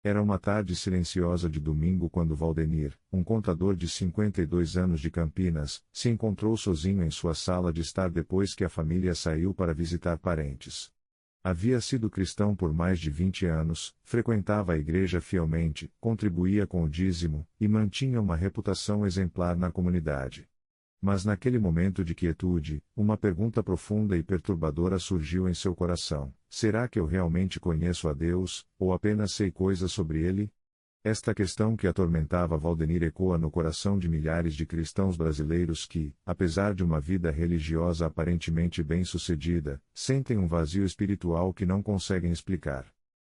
Era uma tarde silenciosa de domingo quando Valdenir, um contador de 52 anos de Campinas, se encontrou sozinho em sua sala de estar depois que a família saiu para visitar parentes. Havia sido cristão por mais de 20 anos, frequentava a igreja fielmente, contribuía com o dízimo, e mantinha uma reputação exemplar na comunidade. Mas naquele momento de quietude, uma pergunta profunda e perturbadora surgiu em seu coração: será que eu realmente conheço a Deus, ou apenas sei coisas sobre Ele? Esta questão que atormentava Valdenir ecoa no coração de milhares de cristãos brasileiros que, apesar de uma vida religiosa aparentemente bem-sucedida, sentem um vazio espiritual que não conseguem explicar.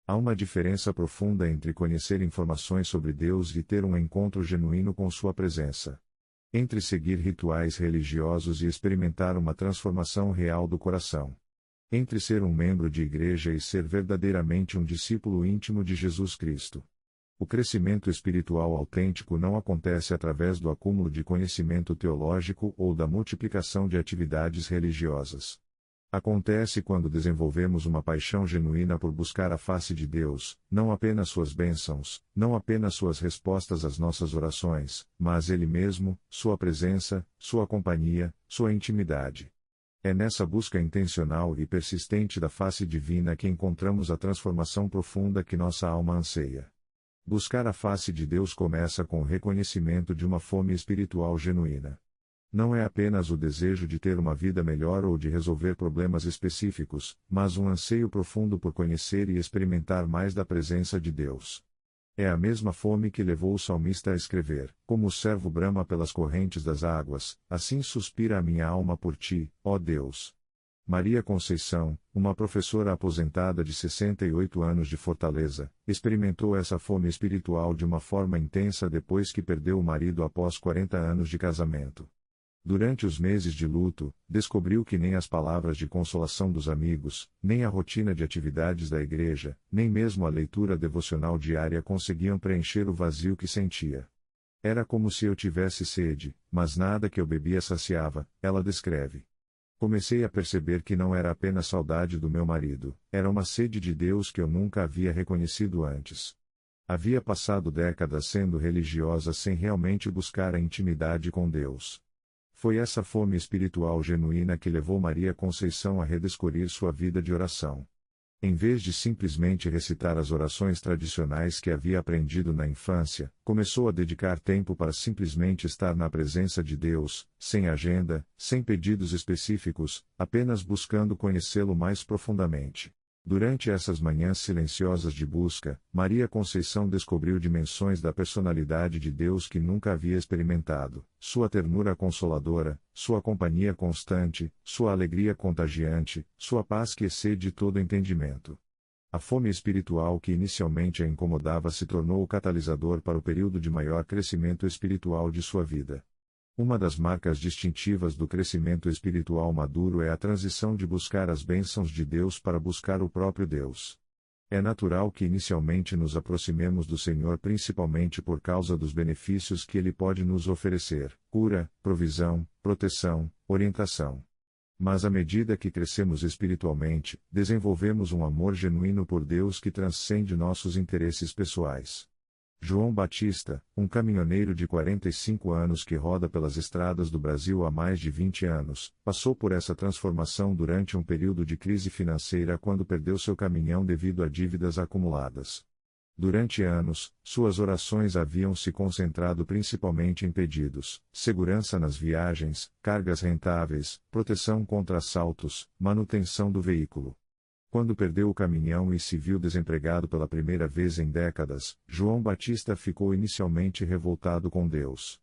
Há uma diferença profunda entre conhecer informações sobre Deus e ter um encontro genuíno com Sua presença. Entre seguir rituais religiosos e experimentar uma transformação real do coração. Entre ser um membro de igreja e ser verdadeiramente um discípulo íntimo de Jesus Cristo. O crescimento espiritual autêntico não acontece através do acúmulo de conhecimento teológico ou da multiplicação de atividades religiosas. Acontece quando desenvolvemos uma paixão genuína por buscar a face de Deus, não apenas suas bênçãos, não apenas suas respostas às nossas orações, mas Ele mesmo, sua presença, sua companhia, sua intimidade. É nessa busca intencional e persistente da face divina que encontramos a transformação profunda que nossa alma anseia. Buscar a face de Deus começa com o reconhecimento de uma fome espiritual genuína. Não é apenas o desejo de ter uma vida melhor ou de resolver problemas específicos, mas um anseio profundo por conhecer e experimentar mais da presença de Deus. É a mesma fome que levou o salmista a escrever: como o servo brama pelas correntes das águas, assim suspira a minha alma por ti, ó Deus. Maria Conceição, uma professora aposentada de 68 anos de Fortaleza, experimentou essa fome espiritual de uma forma intensa depois que perdeu o marido após 40 anos de casamento. Durante os meses de luto, descobriu que nem as palavras de consolação dos amigos, nem a rotina de atividades da igreja, nem mesmo a leitura devocional diária conseguiam preencher o vazio que sentia. Era como se eu tivesse sede, mas nada que eu bebia saciava, ela descreve. Comecei a perceber que não era apenas saudade do meu marido, era uma sede de Deus que eu nunca havia reconhecido antes. Havia passado décadas sendo religiosa sem realmente buscar a intimidade com Deus. Foi essa fome espiritual genuína que levou Maria Conceição a redescobrir sua vida de oração. Em vez de simplesmente recitar as orações tradicionais que havia aprendido na infância, começou a dedicar tempo para simplesmente estar na presença de Deus, sem agenda, sem pedidos específicos, apenas buscando conhecê-lo mais profundamente. Durante essas manhãs silenciosas de busca, Maria Conceição descobriu dimensões da personalidade de Deus que nunca havia experimentado: sua ternura consoladora, sua companhia constante, sua alegria contagiante, sua paz que excede todo entendimento. A fome espiritual que inicialmente a incomodava se tornou o catalisador para o período de maior crescimento espiritual de sua vida. Uma das marcas distintivas do crescimento espiritual maduro é a transição de buscar as bênçãos de Deus para buscar o próprio Deus. É natural que inicialmente nos aproximemos do Senhor principalmente por causa dos benefícios que Ele pode nos oferecer: cura, provisão, proteção, orientação. Mas à medida que crescemos espiritualmente, desenvolvemos um amor genuíno por Deus que transcende nossos interesses pessoais. João Batista, um caminhoneiro de 45 anos que roda pelas estradas do Brasil há mais de 20 anos, passou por essa transformação durante um período de crise financeira quando perdeu seu caminhão devido a dívidas acumuladas. Durante anos, suas orações haviam se concentrado principalmente em pedidos: segurança nas viagens, cargas rentáveis, proteção contra assaltos, manutenção do veículo. Quando perdeu o caminhão e se viu desempregado pela primeira vez em décadas, João Batista ficou inicialmente revoltado com Deus.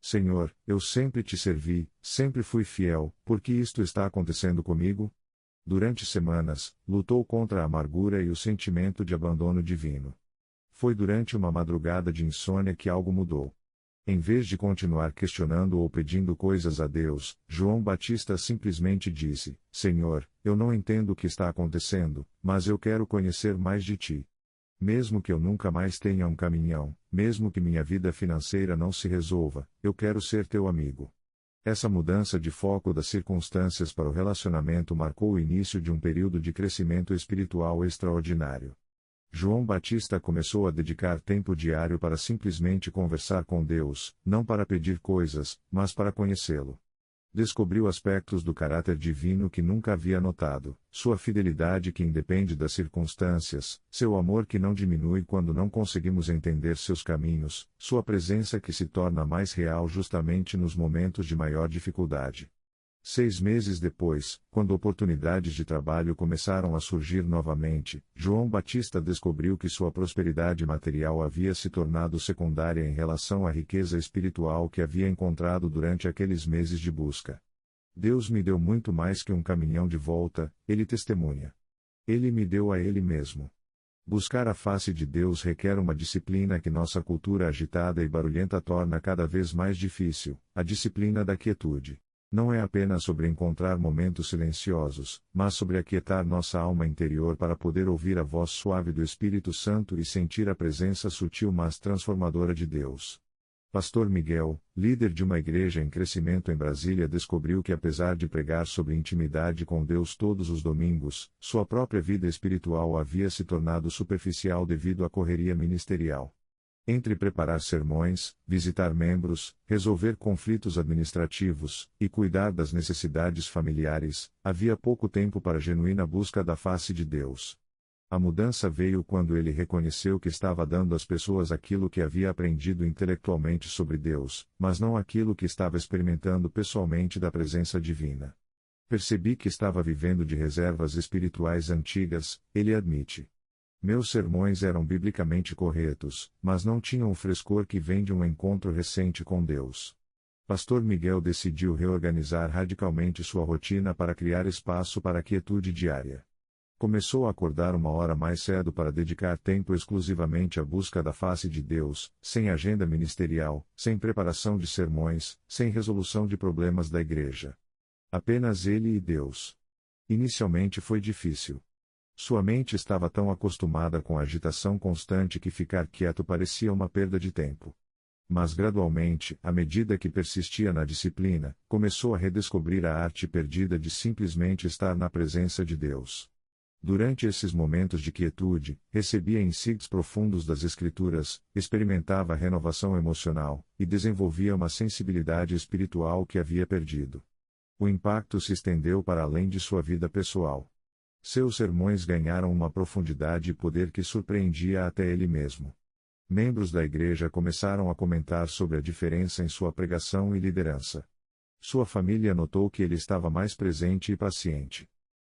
Senhor, eu sempre te servi, sempre fui fiel, por que isto está acontecendo comigo? Durante semanas, lutou contra a amargura e o sentimento de abandono divino. Foi durante uma madrugada de insônia que algo mudou. Em vez de continuar questionando ou pedindo coisas a Deus, João Batista simplesmente disse: Senhor, eu não entendo o que está acontecendo, mas eu quero conhecer mais de ti. Mesmo que eu nunca mais tenha um caminhão, mesmo que minha vida financeira não se resolva, eu quero ser teu amigo. Essa mudança de foco das circunstâncias para o relacionamento marcou o início de um período de crescimento espiritual extraordinário. João Batista começou a dedicar tempo diário para simplesmente conversar com Deus, não para pedir coisas, mas para conhecê-lo. Descobriu aspectos do caráter divino que nunca havia notado, sua fidelidade que independe das circunstâncias, seu amor que não diminui quando não conseguimos entender seus caminhos, sua presença que se torna mais real justamente nos momentos de maior dificuldade. 6 meses depois, quando oportunidades de trabalho começaram a surgir novamente, João Batista descobriu que sua prosperidade material havia se tornado secundária em relação à riqueza espiritual que havia encontrado durante aqueles meses de busca. Deus me deu muito mais que um caminhão de volta, ele testemunha. Ele me deu a ele mesmo. Buscar a face de Deus requer uma disciplina que nossa cultura agitada e barulhenta torna cada vez mais difícil, a disciplina da quietude. Não é apenas sobre encontrar momentos silenciosos, mas sobre aquietar nossa alma interior para poder ouvir a voz suave do Espírito Santo e sentir a presença sutil mas transformadora de Deus. Pastor Miguel, líder de uma igreja em crescimento em Brasília, descobriu que apesar de pregar sobre intimidade com Deus todos os domingos, sua própria vida espiritual havia se tornado superficial devido à correria ministerial. Entre preparar sermões, visitar membros, resolver conflitos administrativos, e cuidar das necessidades familiares, havia pouco tempo para a genuína busca da face de Deus. A mudança veio quando ele reconheceu que estava dando às pessoas aquilo que havia aprendido intelectualmente sobre Deus, mas não aquilo que estava experimentando pessoalmente da presença divina. Percebi que estava vivendo de reservas espirituais antigas, ele admite. Meus sermões eram biblicamente corretos, mas não tinham o frescor que vem de um encontro recente com Deus. Pastor Miguel decidiu reorganizar radicalmente sua rotina para criar espaço para a quietude diária. Começou a acordar 1 hora mais cedo para dedicar tempo exclusivamente à busca da face de Deus, sem agenda ministerial, sem preparação de sermões, sem resolução de problemas da igreja. Apenas ele e Deus. Inicialmente foi difícil. Sua mente estava tão acostumada com a agitação constante que ficar quieto parecia uma perda de tempo. Mas gradualmente, à medida que persistia na disciplina, começou a redescobrir a arte perdida de simplesmente estar na presença de Deus. Durante esses momentos de quietude, recebia insights profundos das Escrituras, experimentava renovação emocional, e desenvolvia uma sensibilidade espiritual que havia perdido. O impacto se estendeu para além de sua vida pessoal. Seus sermões ganharam uma profundidade e poder que surpreendia até ele mesmo. Membros da igreja começaram a comentar sobre a diferença em sua pregação e liderança. Sua família notou que ele estava mais presente e paciente.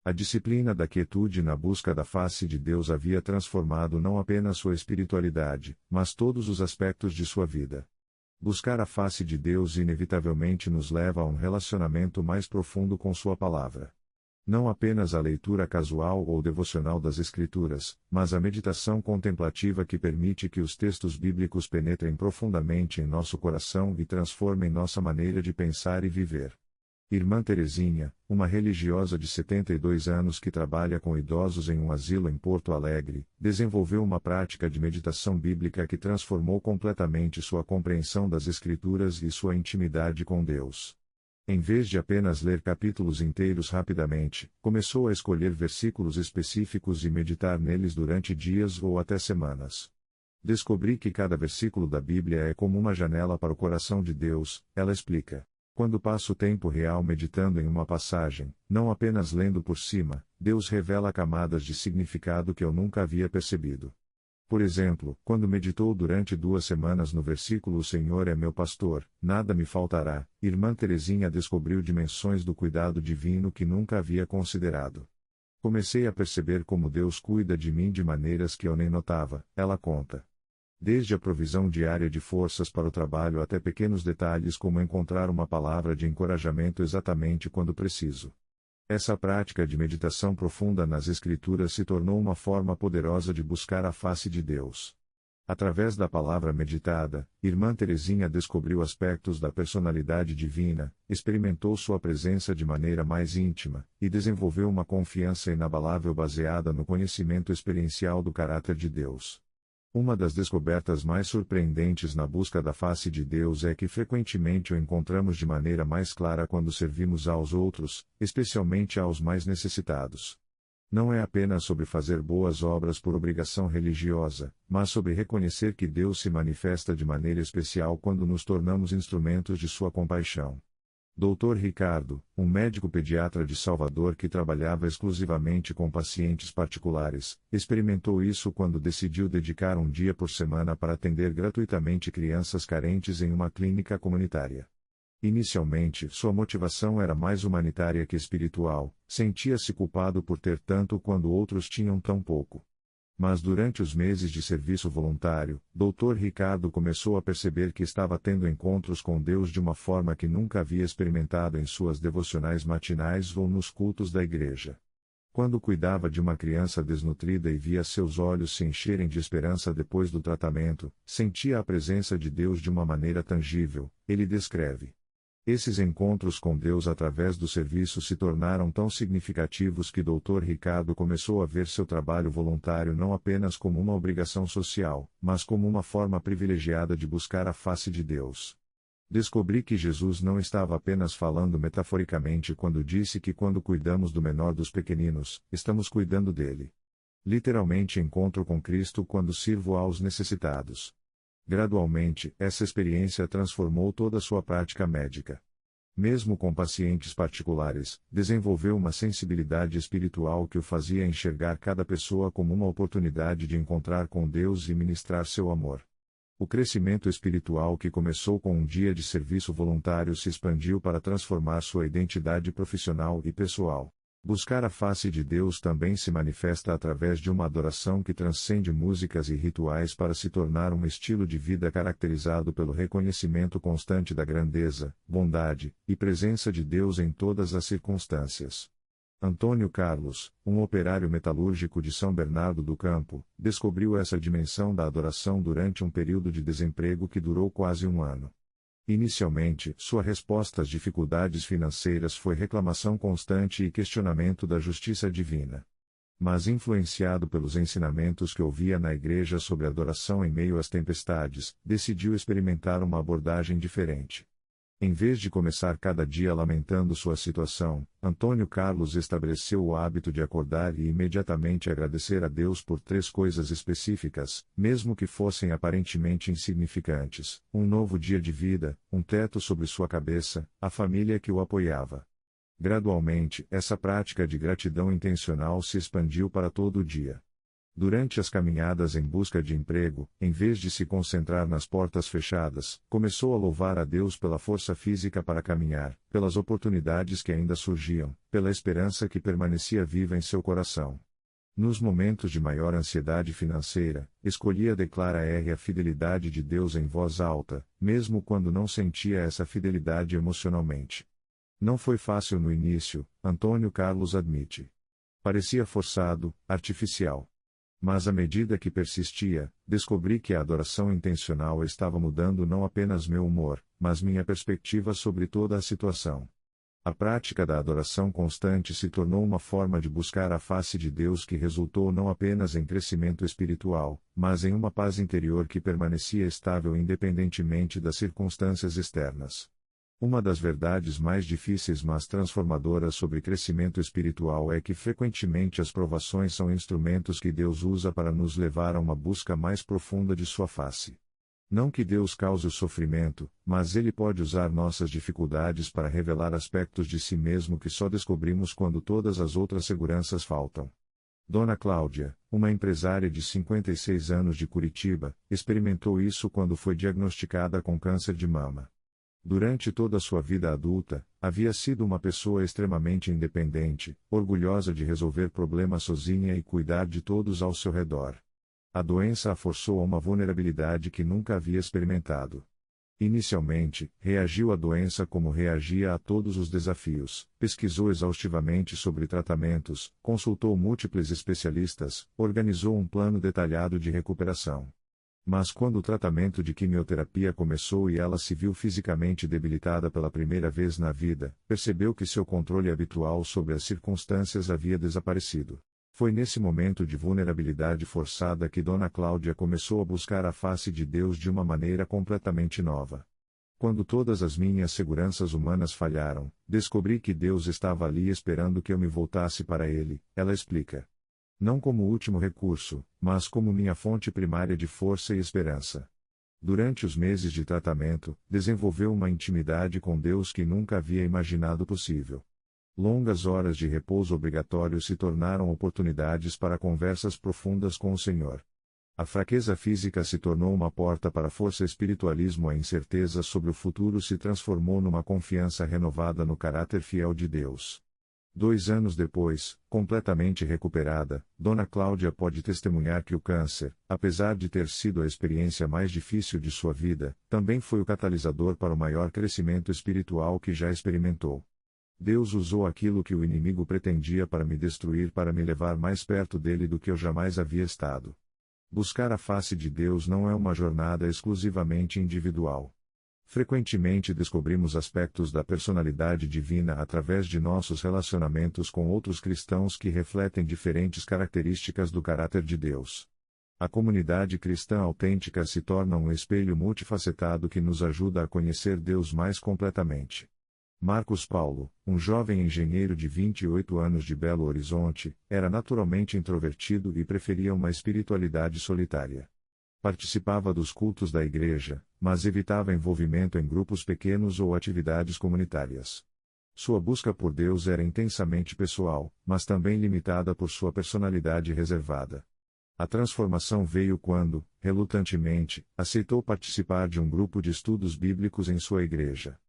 A disciplina da quietude na busca da face de Deus havia transformado não apenas sua espiritualidade, mas todos os aspectos de sua vida. Buscar a face de Deus inevitavelmente nos leva a um relacionamento mais profundo com sua palavra. Não apenas a leitura casual ou devocional das Escrituras, mas a meditação contemplativa que permite que os textos bíblicos penetrem profundamente em nosso coração e transformem nossa maneira de pensar e viver. Irmã Terezinha, uma religiosa de 72 anos que trabalha com idosos em um asilo em Porto Alegre, desenvolveu uma prática de meditação bíblica que transformou completamente sua compreensão das Escrituras e sua intimidade com Deus. Em vez de apenas ler capítulos inteiros rapidamente, começou a escolher versículos específicos e meditar neles durante dias ou até semanas. Descobri que cada versículo da Bíblia é como uma janela para o coração de Deus, ela explica. Quando passo tempo real meditando em uma passagem, não apenas lendo por cima, Deus revela camadas de significado que eu nunca havia percebido. Por exemplo, quando meditou durante 2 semanas no versículo "O Senhor é meu pastor, nada me faltará", irmã Terezinha descobriu dimensões do cuidado divino que nunca havia considerado. Comecei a perceber como Deus cuida de mim de maneiras que eu nem notava, ela conta. Desde a provisão diária de forças para o trabalho até pequenos detalhes como encontrar uma palavra de encorajamento exatamente quando preciso. Essa prática de meditação profunda nas Escrituras se tornou uma forma poderosa de buscar a face de Deus. Através da palavra meditada, irmã Terezinha descobriu aspectos da personalidade divina, experimentou sua presença de maneira mais íntima, e desenvolveu uma confiança inabalável baseada no conhecimento experiencial do caráter de Deus. Uma das descobertas mais surpreendentes na busca da face de Deus é que frequentemente o encontramos de maneira mais clara quando servimos aos outros, especialmente aos mais necessitados. Não é apenas sobre fazer boas obras por obrigação religiosa, mas sobre reconhecer que Deus se manifesta de maneira especial quando nos tornamos instrumentos de sua compaixão. Dr. Ricardo, um médico pediatra de Salvador que trabalhava exclusivamente com pacientes particulares, experimentou isso quando decidiu dedicar um dia por semana para atender gratuitamente crianças carentes em uma clínica comunitária. Inicialmente, sua motivação era mais humanitária que espiritual, sentia-se culpado por ter tanto quando outros tinham tão pouco. Mas durante os meses de serviço voluntário, Dr. Ricardo começou a perceber que estava tendo encontros com Deus de uma forma que nunca havia experimentado em suas devocionais matinais ou nos cultos da igreja. Quando cuidava de uma criança desnutrida e via seus olhos se encherem de esperança depois do tratamento, sentia a presença de Deus de uma maneira tangível, ele descreve. Esses encontros com Deus através do serviço se tornaram tão significativos que Dr. Ricardo começou a ver seu trabalho voluntário não apenas como uma obrigação social, mas como uma forma privilegiada de buscar a face de Deus. Descobri que Jesus não estava apenas falando metaforicamente quando disse que quando cuidamos do menor dos pequeninos, estamos cuidando dele. Literalmente encontro com Cristo quando sirvo aos necessitados. Gradualmente, essa experiência transformou toda a sua prática médica. Mesmo com pacientes particulares, desenvolveu uma sensibilidade espiritual que o fazia enxergar cada pessoa como uma oportunidade de encontrar com Deus e ministrar seu amor. O crescimento espiritual que começou com um dia de serviço voluntário se expandiu para transformar sua identidade profissional e pessoal. Buscar a face de Deus também se manifesta através de uma adoração que transcende músicas e rituais para se tornar um estilo de vida caracterizado pelo reconhecimento constante da grandeza, bondade e presença de Deus em todas as circunstâncias. Antônio Carlos, um operário metalúrgico de São Bernardo do Campo, descobriu essa dimensão da adoração durante um período de desemprego que durou quase um ano. Inicialmente, sua resposta às dificuldades financeiras foi reclamação constante e questionamento da justiça divina. Mas influenciado pelos ensinamentos que ouvia na igreja sobre adoração em meio às tempestades, decidiu experimentar uma abordagem diferente. Em vez de começar cada dia lamentando sua situação, Antônio Carlos estabeleceu o hábito de acordar e imediatamente agradecer a Deus por 3 coisas específicas, mesmo que fossem aparentemente insignificantes: um novo dia de vida, um teto sobre sua cabeça, a família que o apoiava. Gradualmente, essa prática de gratidão intencional se expandiu para todo o dia. Durante as caminhadas em busca de emprego, em vez de se concentrar nas portas fechadas, começou a louvar a Deus pela força física para caminhar, pelas oportunidades que ainda surgiam, pela esperança que permanecia viva em seu coração. Nos momentos de maior ansiedade financeira, escolhia declarar a fidelidade de Deus em voz alta, mesmo quando não sentia essa fidelidade emocionalmente. Não foi fácil no início, Antônio Carlos admite. Parecia forçado, artificial. Mas à medida que persistia, descobri que a adoração intencional estava mudando não apenas meu humor, mas minha perspectiva sobre toda a situação. A prática da adoração constante se tornou uma forma de buscar a face de Deus que resultou não apenas em crescimento espiritual, mas em uma paz interior que permanecia estável independentemente das circunstâncias externas. Uma das verdades mais difíceis mas transformadoras sobre crescimento espiritual é que frequentemente as provações são instrumentos que Deus usa para nos levar a uma busca mais profunda de sua face. Não que Deus cause o sofrimento, mas Ele pode usar nossas dificuldades para revelar aspectos de si mesmo que só descobrimos quando todas as outras seguranças faltam. Dona Cláudia, uma empresária de 56 anos de Curitiba, experimentou isso quando foi diagnosticada com câncer de mama. Durante toda a sua vida adulta, havia sido uma pessoa extremamente independente, orgulhosa de resolver problemas sozinha e cuidar de todos ao seu redor. A doença a forçou a uma vulnerabilidade que nunca havia experimentado. Inicialmente, reagiu à doença como reagia a todos os desafios, pesquisou exaustivamente sobre tratamentos, consultou múltiplos especialistas, organizou um plano detalhado de recuperação. Mas quando o tratamento de quimioterapia começou e ela se viu fisicamente debilitada pela primeira vez na vida, percebeu que seu controle habitual sobre as circunstâncias havia desaparecido. Foi nesse momento de vulnerabilidade forçada que Dona Cláudia começou a buscar a face de Deus de uma maneira completamente nova. Quando todas as minhas seguranças humanas falharam, descobri que Deus estava ali esperando que eu me voltasse para Ele, ela explica. Não como último recurso, mas como minha fonte primária de força e esperança. Durante os meses de tratamento, desenvolveu uma intimidade com Deus que nunca havia imaginado possível. Longas horas de repouso obrigatório se tornaram oportunidades para conversas profundas com o Senhor. A fraqueza física se tornou uma porta para a força espiritualismo. A incerteza sobre o futuro se transformou numa confiança renovada no caráter fiel de Deus. 2 anos depois, completamente recuperada, Dona Cláudia pode testemunhar que o câncer, apesar de ter sido a experiência mais difícil de sua vida, também foi o catalisador para o maior crescimento espiritual que já experimentou. Deus usou aquilo que o inimigo pretendia para me destruir para me levar mais perto dele do que eu jamais havia estado. Buscar a face de Deus não é uma jornada exclusivamente individual. Frequentemente descobrimos aspectos da personalidade divina através de nossos relacionamentos com outros cristãos que refletem diferentes características do caráter de Deus. A comunidade cristã autêntica se torna um espelho multifacetado que nos ajuda a conhecer Deus mais completamente. Marcos Paulo, um jovem engenheiro de 28 anos de Belo Horizonte, era naturalmente introvertido e preferia uma espiritualidade solitária. Participava dos cultos da igreja, mas evitava envolvimento em grupos pequenos ou atividades comunitárias. Sua busca por Deus era intensamente pessoal, mas também limitada por sua personalidade reservada. A transformação veio quando, relutantemente, aceitou participar de um grupo de estudos bíblicos em sua igreja.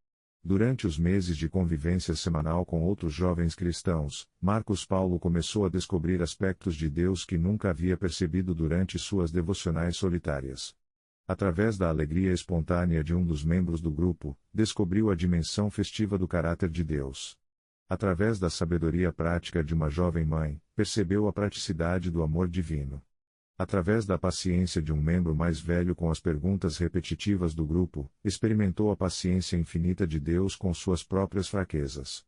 Durante os meses de convivência semanal com outros jovens cristãos, Marcos Paulo começou a descobrir aspectos de Deus que nunca havia percebido durante suas devocionais solitárias. Através da alegria espontânea de um dos membros do grupo, descobriu a dimensão festiva do caráter de Deus. Através da sabedoria prática de uma jovem mãe, percebeu a praticidade do amor divino. Através da paciência de um membro mais velho com as perguntas repetitivas do grupo, experimentou a paciência infinita de Deus com suas próprias fraquezas.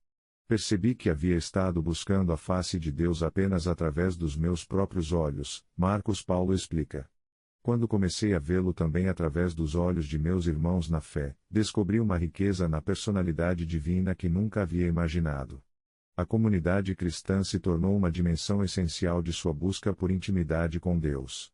Percebi que havia estado buscando a face de Deus apenas através dos meus próprios olhos, Marcos Paulo explica. Quando comecei a vê-lo também através dos olhos de meus irmãos na fé, descobri uma riqueza na personalidade divina que nunca havia imaginado. A comunidade cristã se tornou uma dimensão essencial de sua busca por intimidade com Deus.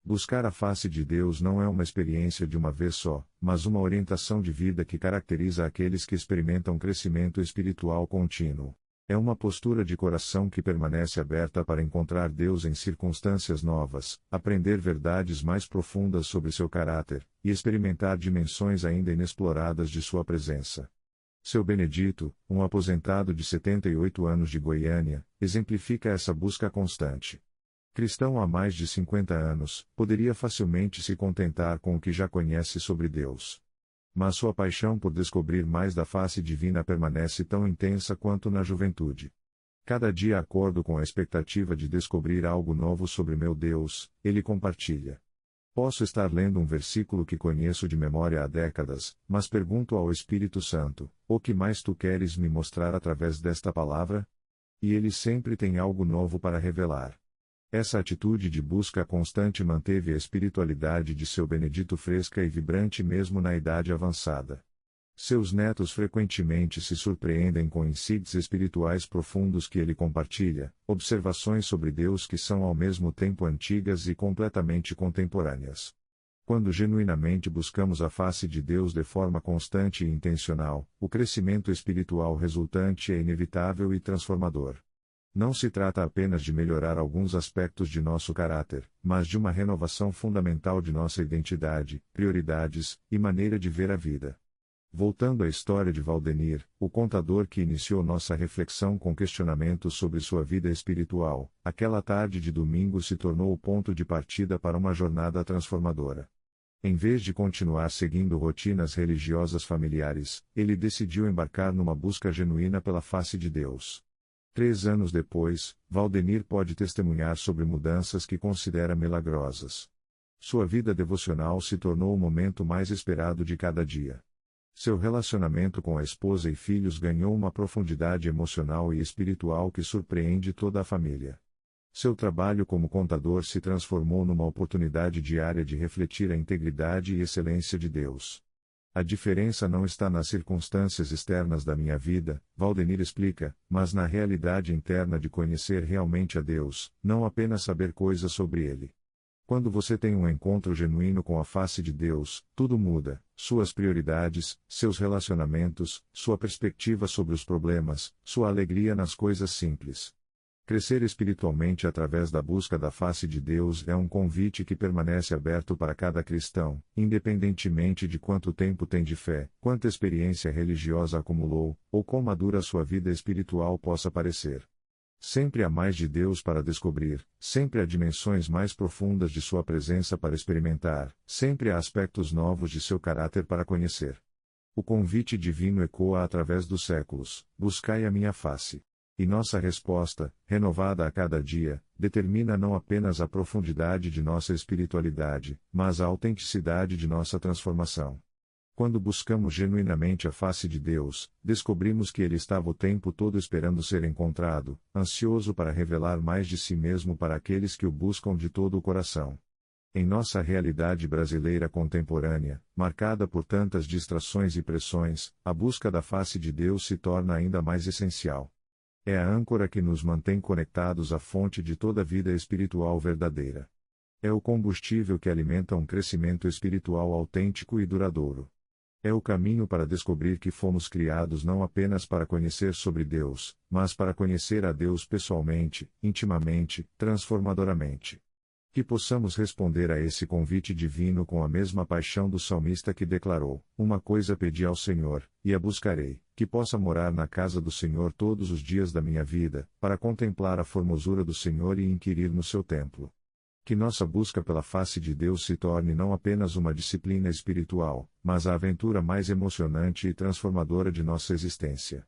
Buscar a face de Deus não é uma experiência de uma vez só, mas uma orientação de vida que caracteriza aqueles que experimentam crescimento espiritual contínuo. É uma postura de coração que permanece aberta para encontrar Deus em circunstâncias novas, aprender verdades mais profundas sobre seu caráter, e experimentar dimensões ainda inexploradas de sua presença. Seu Benedito, um aposentado de 78 anos de Goiânia, exemplifica essa busca constante. Cristão há mais de 50 anos, poderia facilmente se contentar com o que já conhece sobre Deus. Mas sua paixão por descobrir mais da face divina permanece tão intensa quanto na juventude. Cada dia acordo com a expectativa de descobrir algo novo sobre meu Deus, ele compartilha. Posso estar lendo um versículo que conheço de memória há décadas, mas pergunto ao Espírito Santo: o que mais tu queres me mostrar através desta palavra? E ele sempre tem algo novo para revelar. Essa atitude de busca constante manteve a espiritualidade de seu Benedito fresca e vibrante mesmo na idade avançada. Seus netos frequentemente se surpreendem com insights espirituais profundos que ele compartilha, observações sobre Deus que são ao mesmo tempo antigas e completamente contemporâneas. Quando genuinamente buscamos a face de Deus de forma constante e intencional, o crescimento espiritual resultante é inevitável e transformador. Não se trata apenas de melhorar alguns aspectos de nosso caráter, mas de uma renovação fundamental de nossa identidade, prioridades e maneira de ver a vida. Voltando à história de Valdenir, o contador que iniciou nossa reflexão com questionamentos sobre sua vida espiritual, aquela tarde de domingo se tornou o ponto de partida para uma jornada transformadora. Em vez de continuar seguindo rotinas religiosas familiares, ele decidiu embarcar numa busca genuína pela face de Deus. 3 anos depois, Valdenir pode testemunhar sobre mudanças que considera milagrosas. Sua vida devocional se tornou o momento mais esperado de cada dia. Seu relacionamento com a esposa e filhos ganhou uma profundidade emocional e espiritual que surpreende toda a família. Seu trabalho como contador se transformou numa oportunidade diária de refletir a integridade e excelência de Deus. A diferença não está nas circunstâncias externas da minha vida, Valdenir explica, mas na realidade interna de conhecer realmente a Deus, não apenas saber coisas sobre Ele. Quando você tem um encontro genuíno com a face de Deus, tudo muda: suas prioridades, seus relacionamentos, sua perspectiva sobre os problemas, sua alegria nas coisas simples. Crescer espiritualmente através da busca da face de Deus é um convite que permanece aberto para cada cristão, independentemente de quanto tempo tem de fé, quanta experiência religiosa acumulou, ou quão madura sua vida espiritual possa parecer. Sempre há mais de Deus para descobrir, sempre há dimensões mais profundas de sua presença para experimentar, sempre há aspectos novos de seu caráter para conhecer. O convite divino ecoa através dos séculos: buscai a minha face. E nossa resposta, renovada a cada dia, determina não apenas a profundidade de nossa espiritualidade, mas a autenticidade de nossa transformação. Quando buscamos genuinamente a face de Deus, descobrimos que Ele estava o tempo todo esperando ser encontrado, ansioso para revelar mais de si mesmo para aqueles que o buscam de todo o coração. Em nossa realidade brasileira contemporânea, marcada por tantas distrações e pressões, a busca da face de Deus se torna ainda mais essencial. É a âncora que nos mantém conectados à fonte de toda a vida espiritual verdadeira. É o combustível que alimenta um crescimento espiritual autêntico e duradouro. É o caminho para descobrir que fomos criados não apenas para conhecer sobre Deus, mas para conhecer a Deus pessoalmente, intimamente, transformadoramente. Que possamos responder a esse convite divino com a mesma paixão do salmista que declarou: uma coisa pedi ao Senhor, e a buscarei, que possa morar na casa do Senhor todos os dias da minha vida, para contemplar a formosura do Senhor e inquirir no seu templo. Que nossa busca pela face de Deus se torne não apenas uma disciplina espiritual, mas a aventura mais emocionante e transformadora de nossa existência.